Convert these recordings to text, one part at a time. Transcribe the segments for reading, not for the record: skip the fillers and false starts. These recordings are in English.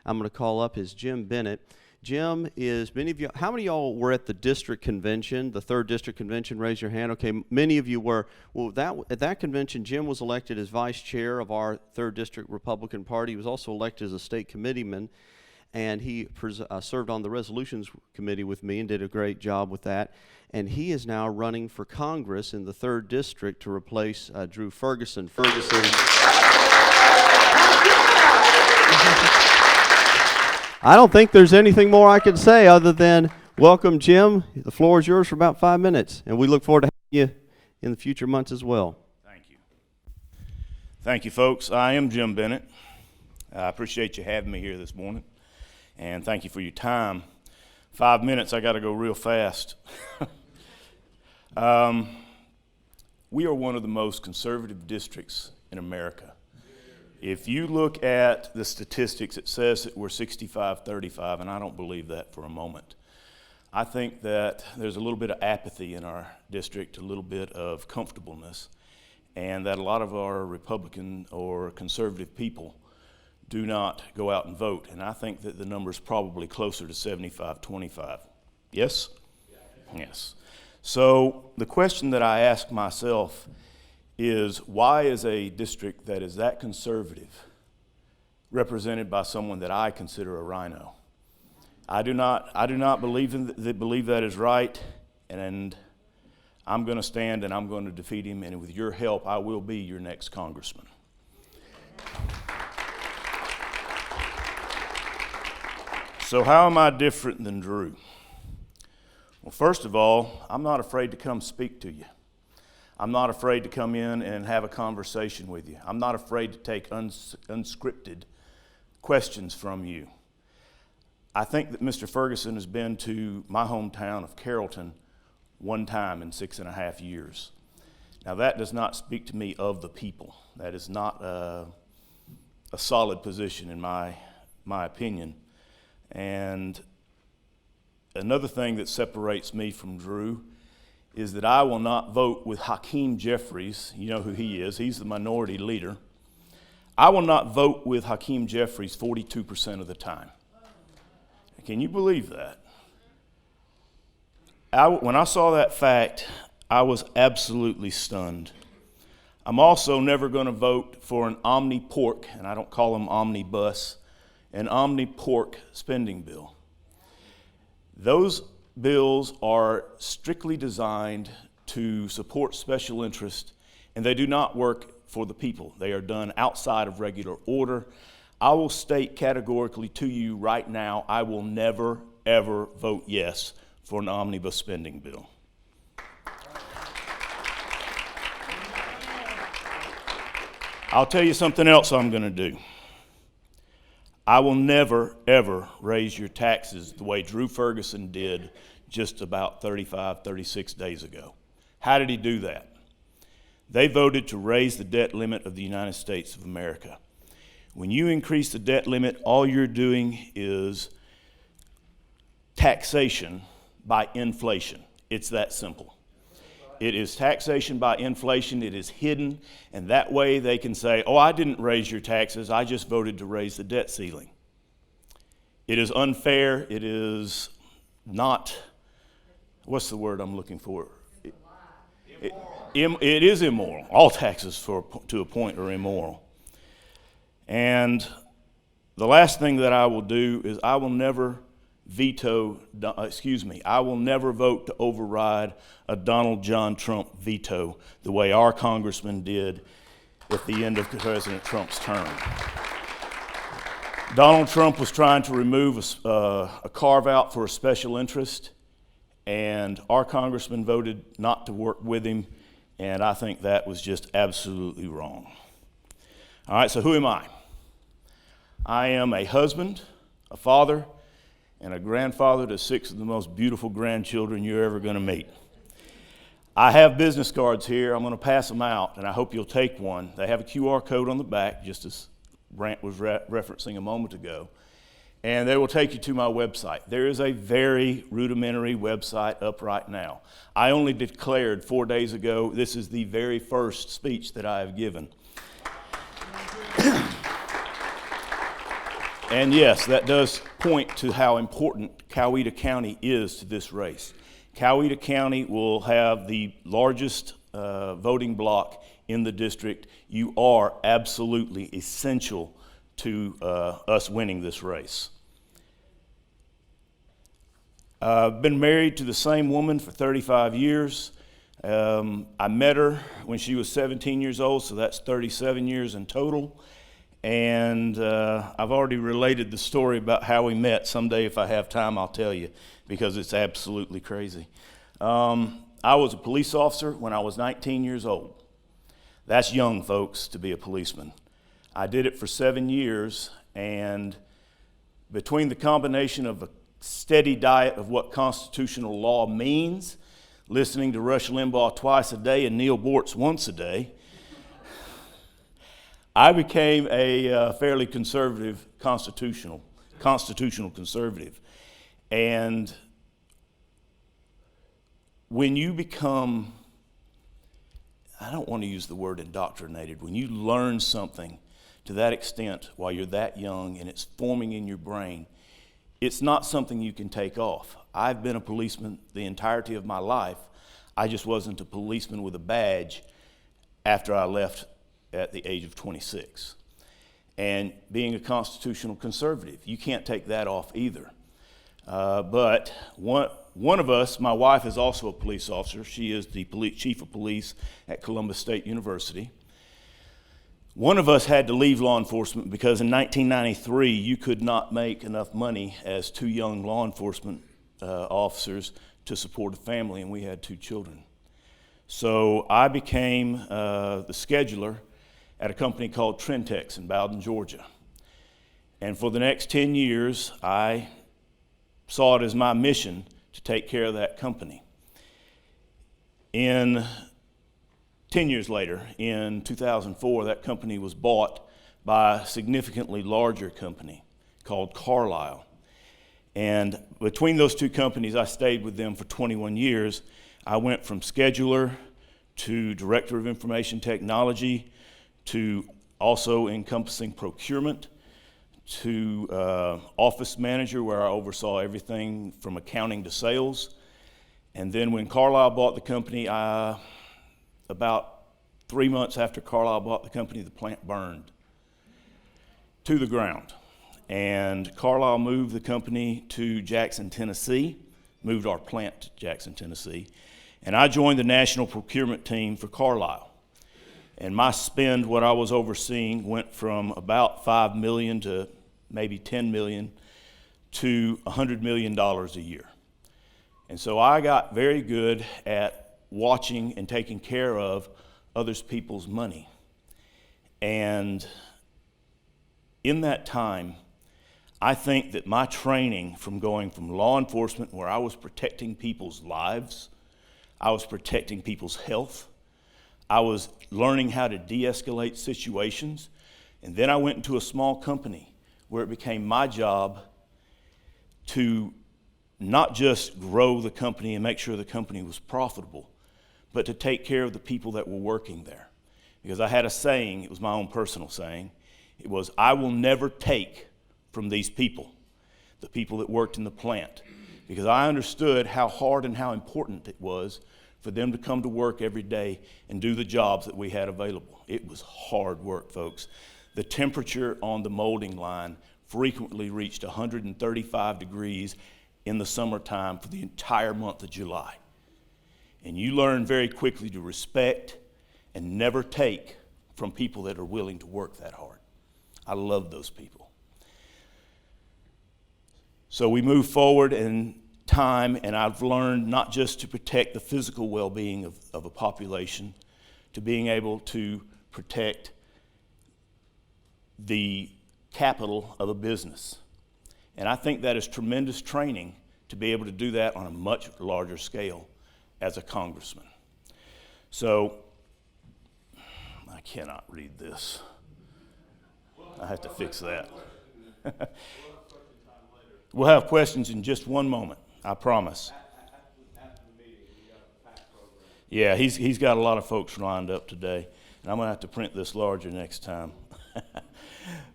I'm going to call up is Jim Bennett. Jim is, how many of y'all were at the district convention, the 3rd district convention? Raise your hand. Okay, many of you were. Well, at that convention, Jim was elected as vice chair of our 3rd district Republican Party. He was also elected as a state committeeman, and he served on the resolutions committee with me and did a great job with that. And he is now running for Congress in the 3rd district to replace Drew Ferguson. I don't think there's anything more I can say other than welcome, Jim. The floor is yours for about 5 minutes, and we look forward to having you in the future months as well. Thank you. Thank you, folks. I am Jim Bennett. I appreciate you having me here this morning, and thank you for your time. 5 minutes, I got to go real fast. We are one of the most conservative districts in America. If you look at the statistics, it says that we're 65-35, and I don't believe that for a moment. I think that there's a little bit of apathy in our district, a little bit of comfortableness, and that a lot of our Republican or conservative people do not go out and vote. And I think that the number is probably closer to 75-25. Yes? Yes. So the question that I ask myself is, why is a district that is that conservative represented by someone that I consider a rhino? I do not believe that is right, and I'm going to stand and I'm going to defeat him, and with your help, I will be your next congressman. So how am I different than Drew? Well, first of all, I'm not afraid to come speak to you. I'm not afraid to come in and have a conversation with you. I'm not afraid to take unscripted questions from you. I think that Mr. Ferguson has been to my hometown of Carrollton one time in 6.5 years. Now, that does not speak to me of the people. That is not a solid position in my opinion. And another thing that separates me from Drew is that I will not vote with Hakeem Jeffries. You know who he is. He's the minority leader. I will not vote with Hakeem Jeffries 42% of the time. Can you believe that? When I saw that fact, I was absolutely stunned. I'm also never going to vote for an omni-pork, and I don't call them omnibus, an omni-pork spending bill. Those bills are strictly designed to support special interest, and they do not work for the people. They are done outside of regular order. I will state categorically to you right now, I will never, ever vote yes for an omnibus spending bill. I'll tell you something else I'm going to do. I will never, ever raise your taxes the way Drew Ferguson did just about 36 days ago. How did he do that? They voted to raise the debt limit of the United States of America. When you increase the debt limit, all you're doing is taxation by inflation. It's that simple. It is taxation by inflation. It is hidden, and that way they can say, oh, I didn't raise your taxes. I just voted to raise the debt ceiling. It is unfair. It is not, what's the word I'm looking for? It is immoral. All taxes to a point are immoral. And the last thing that I will do is I will never I will never vote to override a Donald John Trump veto the way our congressman did at the end of President Trump's term. Donald Trump was trying to remove a carve-out for a special interest, and our congressman voted not to work with him, and I think that was just absolutely wrong. All right, so who am I? I am a husband, a father, and a grandfather to 6 of the most beautiful grandchildren you're ever going to meet. I have business cards here. I'm going to pass them out, and I hope you'll take one. They have a QR code on the back, just as Brant was referencing a moment ago, and they will take you to my website. There is a very rudimentary website up right now. I only declared 4 days ago, this is the very first speech that I have given. And yes, that does point to how important Coweta County is to this race. Coweta County will have the largest voting block in the district. You are absolutely essential to us winning this race. I've been married to the same woman for 35 years. I met her when she was 17 years old, so that's 37 years in total. And I've already related the story about how we met. Someday, if I have time, I'll tell you, because it's absolutely crazy. I was a police officer when I was 19 years old. That's young, folks, to be a policeman. I did it for 7 years, and between the combination of a steady diet of what constitutional law means, listening to Rush Limbaugh twice a day and Neil Bortz once a day, I became a fairly conservative constitutional conservative. And when you become, I don't want to use the word indoctrinated, when you learn something to that extent while you're that young and it's forming in your brain, it's not something you can take off. I've been a policeman the entirety of my life. I just wasn't a policeman with a badge after I left at the age of 26. And being a constitutional conservative, you can't take that off either. But one of us, my wife is also a police officer. She is the chief of police at Columbus State University. One of us had to leave law enforcement because in 1993, you could not make enough money as two young law enforcement officers to support a family, and we had 2 children. So I became the scheduler at a company called Trentex in Bowden, Georgia. And for the next 10 years, I saw it as my mission to take care of that company. 10 years later, in 2004, that company was bought by a significantly larger company called Carlisle. And between those 2 companies, I stayed with them for 21 years. I went from scheduler to director of information technology to also encompassing procurement to office manager, where I oversaw everything from accounting to sales. And then when Carlisle bought the company, about 3 months after Carlisle bought the company, the plant burned to the ground. And Carlisle moved the company to Jackson, Tennessee, moved our plant to Jackson, Tennessee. And I joined the national procurement team for Carlisle. And my spend, what I was overseeing, went from about $5 million to maybe $10 million to $100 million a year. And so I got very good at watching and taking care of others people's money. And in that time, I think that my training from going from law enforcement, where I was protecting people's lives, I was protecting people's health, I was learning how to de-escalate situations, and then I went into a small company where it became my job to not just grow the company and make sure the company was profitable, but to take care of the people that were working there. Because I had a saying, it was my own personal saying, it was, I will never take from these people, the people that worked in the plant, because I understood how hard and how important it was for them to come to work every day and do the jobs that we had available. It was hard work, folks. The temperature on the molding line frequently reached 135 degrees in the summertime for the entire month of July. And you learn very quickly to respect and never take from people that are willing to work that hard. I love those people. So we move forward in time, and I've learned not just to protect the physical well-being of a population, to being able to protect the capital of a business. And I think that is tremendous training to be able to do that on a much larger scale as a congressman. So, I cannot read this. I have to fix that. We'll have questions in just one moment, I promise. After the meeting, we got a pack program. Yeah, he's got a lot of folks lined up today, and I'm going to have to print this larger next time.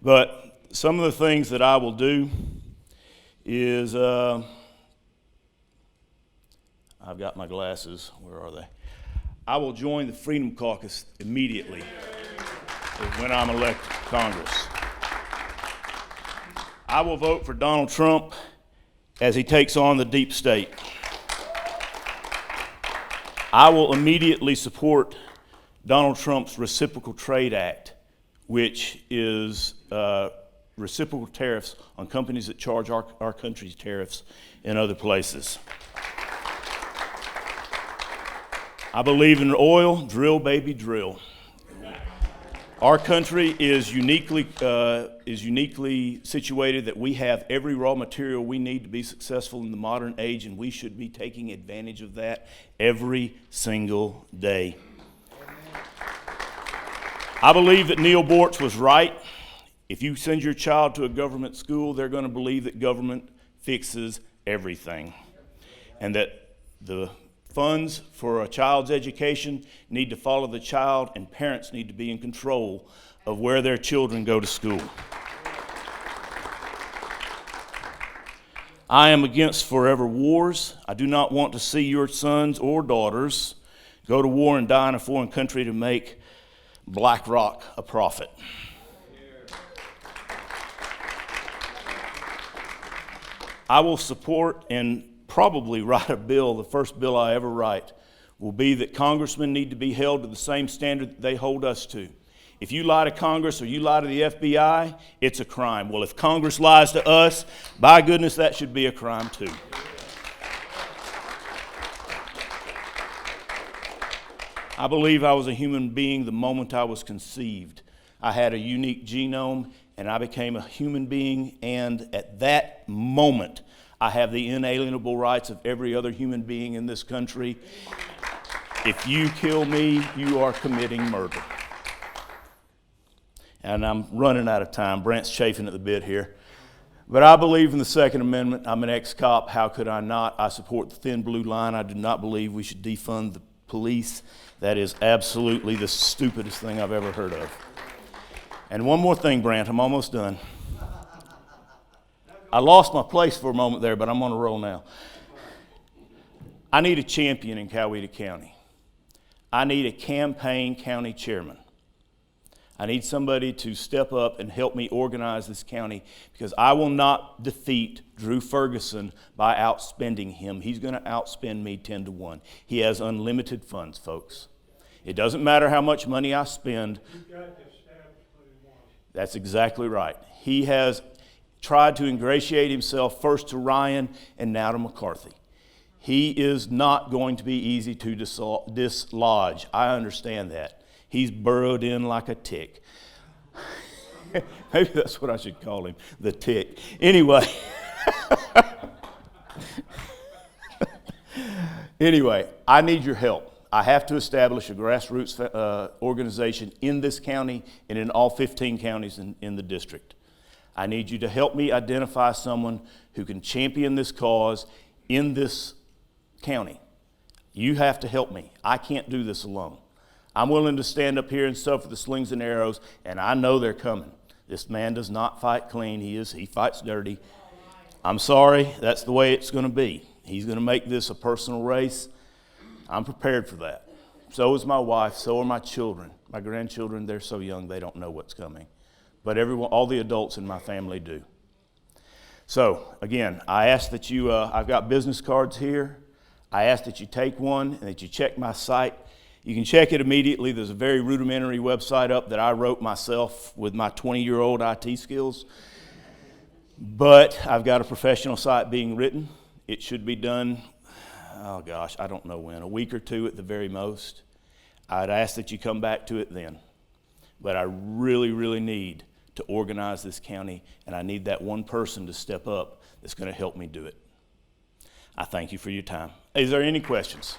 But some of the things that I will do is, I've got my glasses, where are they? I will join the Freedom Caucus immediately when I'm elected to Congress. I will vote for Donald Trump as he takes on the deep state. I will immediately support Donald Trump's Reciprocal Trade Act, which is reciprocal tariffs on companies that charge our country's tariffs in other places. I believe in oil, drill, baby, drill. Our country is uniquely situated that we have every raw material we need to be successful in the modern age, and we should be taking advantage of that every single day. I believe that Neil Bortz was right. If you send your child to a government school, they're going to believe that government fixes everything, and that the funds for a child's education need to follow the child, and parents need to be in control of where their children go to school. I am against forever wars. I do not want to see your sons or daughters go to war and die in a foreign country to make BlackRock a profit. I will support and probably write a bill. The first bill I ever write will be that congressmen need to be held to the same standard that they hold us to. If you lie to Congress or you lie to the FBI, it's a crime. Well, if Congress lies to us, by goodness, that should be a crime too. I believe I was a human being the moment I was conceived. I had a unique genome, and I became a human being, and at that moment, I have the inalienable rights of every other human being in this country. If you kill me, you are committing murder. And I'm running out of time. Brant's chafing at the bit here. But I believe in the Second Amendment. I'm an ex-cop. How could I not? I support the thin blue line. I do not believe we should defund the police. That is absolutely the stupidest thing I've ever heard of. And one more thing, Brant. I'm almost done. I lost my place for a moment there, but I'm on a roll now. I need a champion in Coweta County. I need a campaign county chairman. I need somebody to step up and help me organize this county, because I will not defeat Drew Ferguson by outspending him. He's going to outspend me 10-1. He has unlimited funds, folks. It doesn't matter how much money I spend. That's exactly right. He has tried to ingratiate himself first to Ryan and now to McCarthy. He is not going to be easy to dislodge. I understand that. He's burrowed in like a tick. Maybe that's what I should call him, the tick. Anyway. Anyway, I need your help. I have to establish a grassroots organization in this county and in all 15 counties in the district. I need you to help me identify someone who can champion this cause in this county. You have to help me. I can't do this alone. I'm willing to stand up here and suffer the slings and arrows, and I know they're coming. This man does not fight clean. He fights dirty. I'm sorry, that's the way it's going to be. He's going to make this a personal race. I'm prepared for that. So is my wife, so are my children. My grandchildren, they're so young they don't know what's coming. But all the adults in my family do. So, again, I ask that you, I've got business cards here. I ask that you take one and that you check my site. You can check it immediately. There's a very rudimentary website up that I wrote myself with my 20-year-old IT skills. But I've got a professional site being written. It should be done, oh gosh, I don't know when, a week or two at the very most. I'd ask that you come back to it then. But I really, really need to organize this county, and I need that one person to step up that's going to help me do it. I thank you for your time. Is there any questions?